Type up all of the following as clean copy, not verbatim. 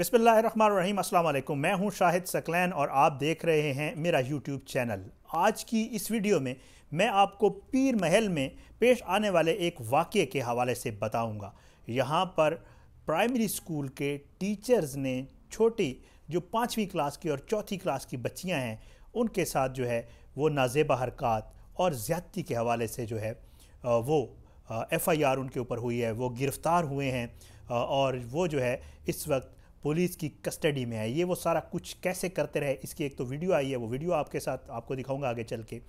बिस्मिल्लाहिर्रहमानिर्रहीम। अस्सलाम वालेकुम। मैं हूं शाहिद सकलैन और आप देख रहे हैं मेरा यूट्यूब चैनल। आज की इस वीडियो में मैं आपको पीर महल में पेश आने वाले एक वाक़ये के हवाले से बताऊंगा। यहां पर प्राइमरी स्कूल के टीचर्स ने छोटी जो 5वीं क्लास की और चौथी क्लास की बच्चियां हैं उनके साथ जो है वो नाजेबा हरकत और ज़्यादती के हवाले से जो है वो FIR उनके ऊपर हुई है। वो गिरफ़्तार हुए हैं और वो जो है इस वक्त पुलिस की कस्टडी में है। ये वो सारा कुछ कैसे करते रहे इसकी एक तो वीडियो आई है, वो वीडियो आपके साथ आपको दिखाऊंगा आगे चल के।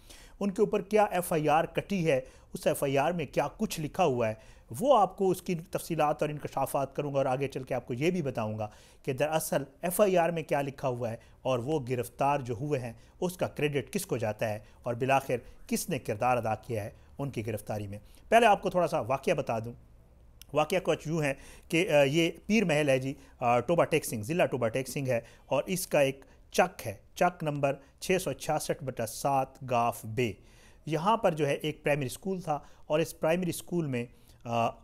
उनके ऊपर क्या FIR कटी है, उस FIR में क्या कुछ लिखा हुआ है, वो आपको उसकी तफसीलात और इंकशाफात करूंगा और आगे चल के आपको ये भी बताऊंगा कि दरअसल FIR में क्या लिखा हुआ है और वो गिरफ़्तार जो हुए हैं उसका क्रेडिट किसको जाता है और बिलाखिर किसने किरदार अदा किया है उनकी गिरफ़्तारी में। पहले आपको थोड़ा सा वाक़या बता दूँ। वाक़या कुछ यूँ है कि ये पीर महल है जी, टोबा टेक सिंह, ज़िला टोबा टेक सिंह है और इसका एक चक है, चक नंबर 666/7 गाफ बे। यहाँ पर जो है एक प्राइमरी स्कूल था और इस प्राइमरी स्कूल में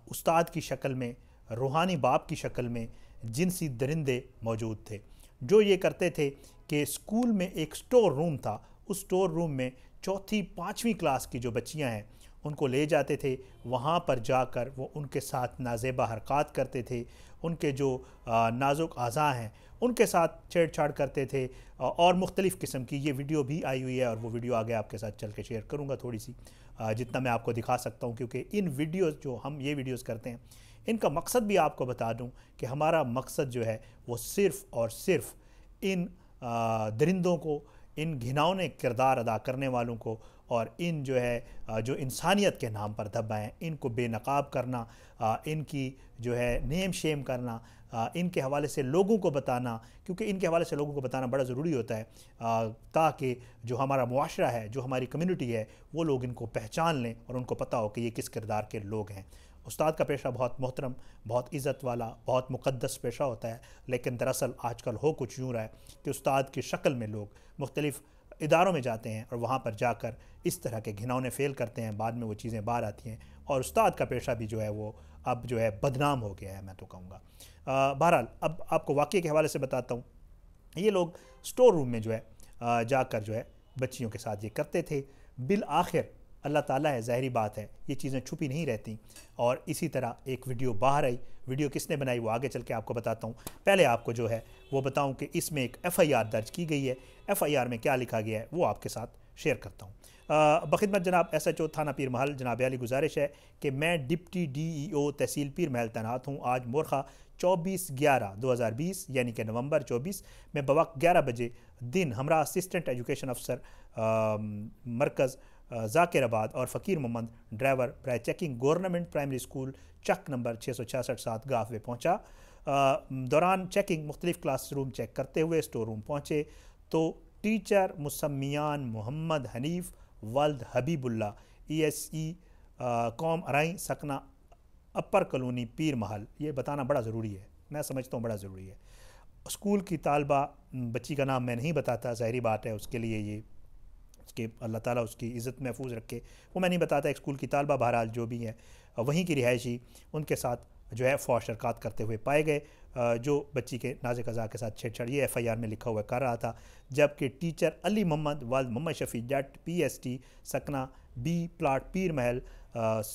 उस्ताद की शक्ल में, रूहानी बाप की शक्ल में जिनसी दरिंदे मौजूद थे जो ये करते थे कि स्कूल में एक स्टोर रूम था, उस स्टोर रूम में चौथी 5वीं क्लास की जो बच्चियाँ हैं उनको ले जाते थे। वहाँ पर जाकर वो उनके साथ नाजेबा हरकत करते थे, उनके जो नाजुक अज़ा हैं उनके साथ छेड़छाड़ करते थे और मुख्तलिफ़ किस्म की ये वीडियो भी आई हुई है और वो वीडियो आगे आपके साथ चल के शेयर करूँगा थोड़ी सी, जितना मैं आपको दिखा सकता हूँ, क्योंकि इन वीडियोज़ जो हम ये वीडियोज़ करते हैं इनका मकसद भी आपको बता दूँ कि हमारा मकसद जो है वो सिर्फ़ और सिर्फ़ इन दरिंदों को, इन घिनौने किरदार अदा करने वालों को और इन जो है जो इंसानियत के नाम पर धब्बा हैं इनको बेनकाब करना, इनकी जो है नेम शेम करना, इनके हवाले से लोगों को बताना, क्योंकि इनके हवाले से लोगों को बताना बड़ा ज़रूरी होता है ताकि जो हमारा मुआशरा है, जो हमारी कम्युनिटी है, वो लोग इनको पहचान लें और उनको पता हो कि ये किस किरदार के लोग हैं। उस्ताद का पेशा बहुत मोहतरम, बहुत इज़्ज़त वाला, बहुत मुक़द्दस पेशा होता है, लेकिन दरअसल आजकल हो कुछ यूँ रहा है कि उस्ताद की शक्ल में लोग मुख्तलिफ़ इदारों में जाते हैं और वहाँ पर जाकर इस तरह के घिनौने फ़ेल करते हैं, बाद में वो चीज़ें बाहर आती हैं और उस्ताद का पेशा भी जो है वो अब जो है बदनाम हो गया है, मैं तो कहूँगा। बहरहाल अब आपको वाक़ये के हवाले से बताता हूँ। ये लोग स्टोर रूम में जो है जाकर जो है बच्चियों के साथ ये करते थे। बिल आखिर अल्लाह ताला है, ज़ाहिरी बात है, ये चीज़ें छुपी नहीं रहती और इसी तरह एक वीडियो बाहर आई। वीडियो किसने बनाई वो आगे चल के आपको बताता हूँ। पहले आपको जो है वो बताऊँ कि इसमें एक FIR दर्ज की गई है। FIR में क्या लिखा गया है वो आपके साथ शेयर करता हूँ। बखिदमत जनाब SHO थाना पीर महल जनाब अली गुजारिश है कि मैं डिप्टी DEO तहसील पीर महल तैनात हूँ। आज मोरखा 24/11/2020 यानी कि नवंबर 24 में बवक्त 11 बजे दिन हमरा असिस्टेंट एजुकेशन अफसर मरकज़ ज़ाकिराबाद और फ़कीर मोहम्मद ड्राइवर प्राय चेकिंग गवर्नमेंट प्राइमरी स्कूल चक नंबर 666/7 गाफ में पहुँचा। दौरान चेकिंग मुख्तलिफ़ क्लास रूम चेक करते हुए स्टोर रूम पहुँचे तो टीचर मुसम्मियान मोहम्मद हनीफ़ वल्द हबीबुल्ला ESE कौम अराई सकना अपर कॉलोनी पीर महल, ये बताना बड़ा ज़रूरी है, मैं समझता हूँ बड़ा ज़रूरी है। स्कूल की तालबा बच्ची का नाम मैं नहीं बताता, ज़ाहिरी बात है, उसके लिए ये उसके अल्लाह ताला उसकी इज़्ज़त महफूज रखे, वो मैं नहीं बताता। एक स्कूल की तालबा बहरहाल जो भी हैं वहीं की रिहायशी उनके साथ जो है फौश हरकत करते हुए पाए गए, जो बच्ची के नाज़िक अज़ा के साथ छेड़छाड़ ये FIR में लिखा हुआ कर रहा था, जबकि टीचर अली मोहम्मद वाल्द मोहम्मद शफ़ी जट PST सकना B प्लाट पीर महल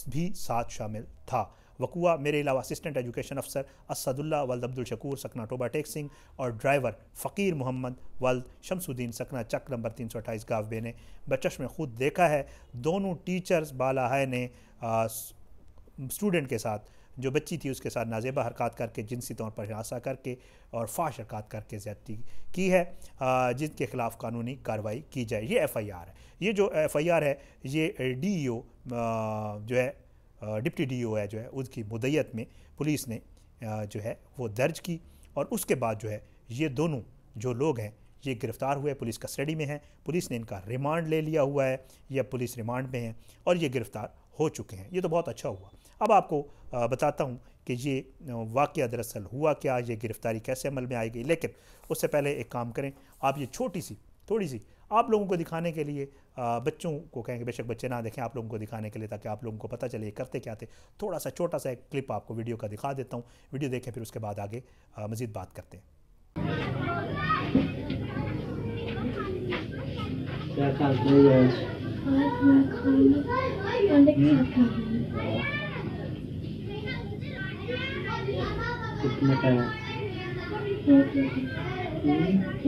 भी साथ शामिल था। वकुआ मेरे अलावा असिस्टेंट एजुकेशन अफसर असदुल्ला वल्द अब्दुल शकूर सकना टोबा टेक सिंह और ड्राइवर फ़कीर मोहम्मद वल्द शमसुद्दीन सकना चक नंबर 328 गाफ बे ने बचश में खुद देखा है। दोनों टीचर्स बाला है ने स्टूडेंट के साथ, जो बच्ची थी उसके साथ नाजेबा हरकत करके, जिनसी तौर पर हिरासा करके और फाश हरकत करके ज़्यादती की है, जिनके ख़िलाफ़ कानूनी कार्रवाई की जाए। ये FIR है। ये जो FIR है ये DEO जो है डिप्टी DEO है जो है उसकी मुद्दत में पुलिस ने जो है वो दर्ज की और उसके बाद जो है ये दोनों जो लोग हैं ये गिरफ़्तार हुए, पुलिस कस्टडी में हैं। पुलिस ने इनका रिमांड ले लिया हुआ है या पुलिस रिमांड में हैं और ये गिरफ़्तार हो चुके हैं। ये तो बहुत अच्छा हुआ। अब आपको बताता हूँ कि ये वाक़या दरअसल हुआ क्या, ये गिरफ़्तारी कैसे अमल में आएगी। लेकिन उससे पहले एक काम करें, आप ये थोड़ी सी आप लोगों को दिखाने के लिए, बच्चों को कहेंगे बेशक बच्चे ना देखें, आप लोगों को दिखाने के लिए, ताकि आप लोगों को पता चले करते क्या थे, थोड़ा सा छोटा सा एक क्लिप आपको वीडियो का दिखा देता हूँ। वीडियो देखें फिर उसके बाद आगे मज़ीद बात करते हैं। क्या खा रही है आज? आज मैं खाना अंडे के साथ खा रही हूँ। कितना खाया? एक रोटी।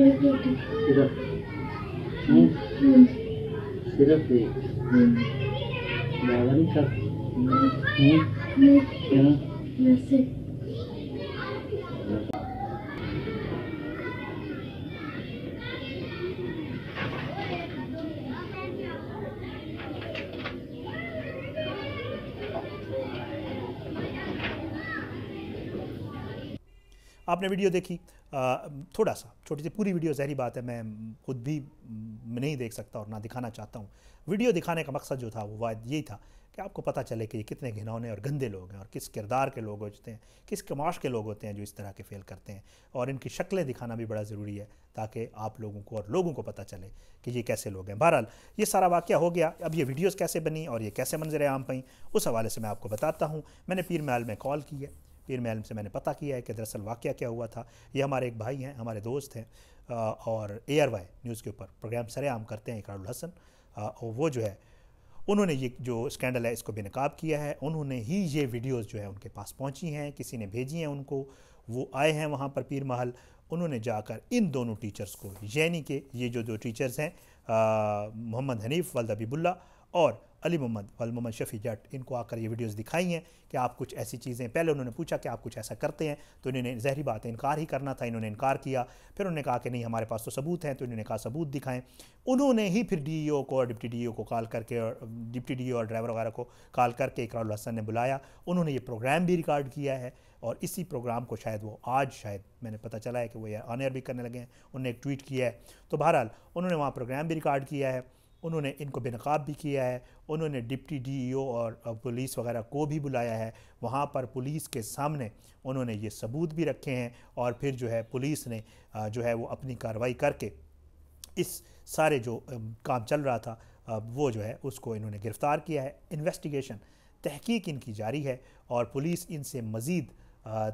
एक रोटी। सिर्फ सिर्फ एक, ज़्यादा नहीं खाती? क्यों? वैसे आपने वीडियो देखी, थोड़ा सा छोटी सी, पूरी वीडियो ज़हरी बात है मैं खुद भी नहीं देख सकता और ना दिखाना चाहता हूँ। वीडियो दिखाने का मकसद जो था वो वाद यही था कि आपको पता चले कि ये कितने घिनौने और गंदे लोग हैं और किस किरदार के लोग होते हैं, किस कमाश के लोग होते हैं जो इस तरह के फेल करते हैं, और इनकी शक्लें दिखाना भी बड़ा ज़रूरी है ताकि आप लोगों को और लोगों को पता चले कि ये कैसे लोग हैं। बहरहाल ये सारा वाक़या हो गया। अब ये वीडियोज़ कैसे बनी और ये कैसे मंजर आम पाई, उस हवाले से मैं आपको बताता हूँ। मैंने पीर महल में कॉल की है, पीर महल से मैंने पता किया है कि दरअसल वाक़या क्या हुआ था। ये हमारे एक भाई हैं, हमारे दोस्त हैं, और ARY न्यूज़ के ऊपर प्रोग्राम सरेआम करते हैं, इकरारुल हसन, और वो जो है उन्होंने ये जो स्कैंडल है इसको बेनकाब किया है। उन्होंने ही ये वीडियोज़ जो है उनके पास पहुंची हैं, किसी ने भेजी हैं उनको, वो आए हैं वहाँ पर पीर महल। उन्होंने जाकर इन दोनों टीचर्स को, यानी कि ये जो दो टीचर्स हैं मोहम्मद हनीफ वल्द हबीबुल्लाह और अली मोहम्मद शफ़ी जट, इनको आकर ये वीडियोस दिखाई हैं कि आप कुछ ऐसी चीज़ें, पहले उन्होंने पूछा कि आप कुछ ऐसा करते हैं, तो इन्होंने ज़ाहिरी बात है इनकार ही करना था, इन्होंने इनकार किया। फिर उन्होंने कहा कि नहीं हमारे पास तो सबूत हैं, तो इन्होंने कहा सबूत दिखाएं। उन्होंने ही फिर DEO को और डिप्टी DEO को कॉल करके, और डिप्टी DEO और ड्राइवर वगैरह को कॉल करके इकरारुल हसन ने बुलाया। उन्होंने ये प्रोग्राम भी रिकॉर्ड किया है और इसी प्रोग्राम को शायद वो आज, शायद मैंने पता चला है कि वो ऑन एयर भी करने लगे हैं, उन्होंने एक ट्वीट किया है। तो बहरहाल उन्होंने वहाँ प्रोग्राम भी रिकॉर्ड किया है, उन्होंने इनको बेनकाब भी किया है, उन्होंने डिप्टी DEO और पुलिस वगैरह को भी बुलाया है। वहाँ पर पुलिस के सामने उन्होंने ये सबूत भी रखे हैं, और फिर जो है पुलिस ने जो है वो अपनी कार्रवाई करके इस सारे जो काम चल रहा था वो जो है उसको इन्होंने गिरफ़्तार किया है। इन्वेस्टिगेशन, तहकीक इनकी जारी है और पुलिस इनसे मज़ीद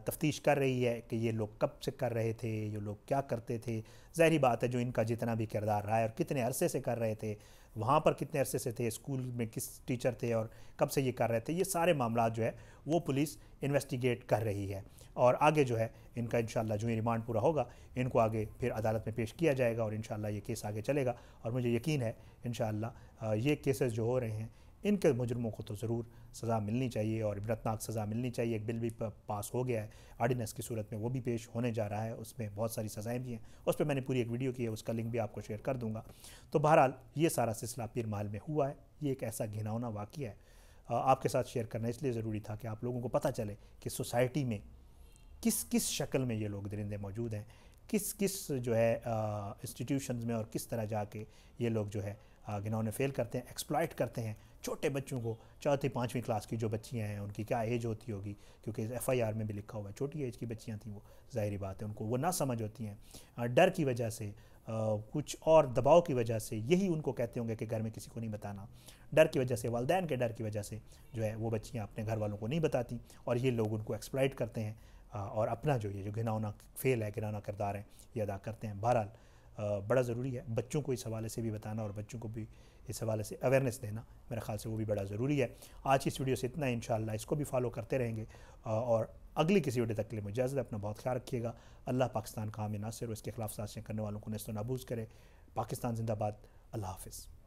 तफ्तीश कर रही है कि ये लोग कब से कर रहे थे, ये लोग क्या करते थे। ज़ाहिरी बात है जो इनका जितना भी किरदार रहा है और कितने अरसे से कर रहे थे, वहाँ पर कितने अरसे से थे, स्कूल में किस टीचर थे और कब से ये कर रहे थे, ये सारे मामला जो है वो पुलिस इन्वेस्टिगेट कर रही है। और आगे जो है इनका इंशाल्लाह जो ही रिमांड पूरा होगा इनको आगे फिर अदालत में पेश किया जाएगा और इंशाल्लाह ये केस आगे चलेगा। और मुझे यकीन है इंशाल्लाह ये केसेस जो हो रहे हैं इनके मुजरमों को तो ज़रूर सज़ा मिलनी चाहिए और इबरतनाक सज़ा मिलनी चाहिए। एक बिल भी पास हो गया है आर्डिनेंस की सूरत में, वो भी पेश होने जा रहा है, उसमें बहुत सारी सज़ाएँ भी हैं। उस पर मैंने पूरी एक वीडियो की है, उसका लिंक भी आपको शेयर कर दूँगा। तो बहरहाल ये सारा सिलसिला पीर महल में हुआ है। ये एक ऐसा घिनौना वाक़या है, आपके साथ शेयर करना इसलिए ज़रूरी था कि आप लोगों को पता चले कि सोसाइटी में किस किस शक्ल में ये लोग दरिंदे मौजूद हैं, किस किस जो है इंस्टीट्यूशंस में, और किस तरह जाके ये लोग जो है घिनौने फेल करते हैं, एक्सप्लॉइट करते हैं छोटे बच्चों को। 4वीं-5वीं क्लास की जो बच्चियां हैं उनकी क्या एज होती होगी, क्योंकि FIR में भी लिखा हुआ है छोटी एज की बच्चियां थी वो। ज़ाहिरी बात है उनको वो ना समझ होती हैं, डर की वजह से, कुछ और दबाव की वजह से, यही उनको कहते होंगे कि घर में किसी को नहीं बताना, डर की वजह से, वालिदैन के डर की वजह से जो है वो बच्चियाँ अपने घर वालों को नहीं बताती और ये लोग उनको एक्सप्लॉइट करते हैं और अपना जो ये जो घिनौना फेल है, घिनौना किरदार है, ये अदा करते हैं। बहरहाल बड़ा ज़रूरी है बच्चों को इस हवाले से भी बताना और बच्चों को भी इस हवाले से अवेयरनेस देना, मेरे ख्याल से वो भी बड़ा ज़रूरी है। आज की इस वीडियो से इतना है, इंशाअल्लाह इसको भी फॉलो करते रहेंगे और अगली किसी वीडियो तक के लिए मुझे इजाज़त है। अपना बहुत ख्याल रखिएगा। अल्लाह पाकिस्तान का हामी नासिर और इसके खिलाफ साजिशें करने वालों को नेस्त नाबूद करे। पाकिस्तान जिंदाबाद। अल्लाह हाफ़िज़।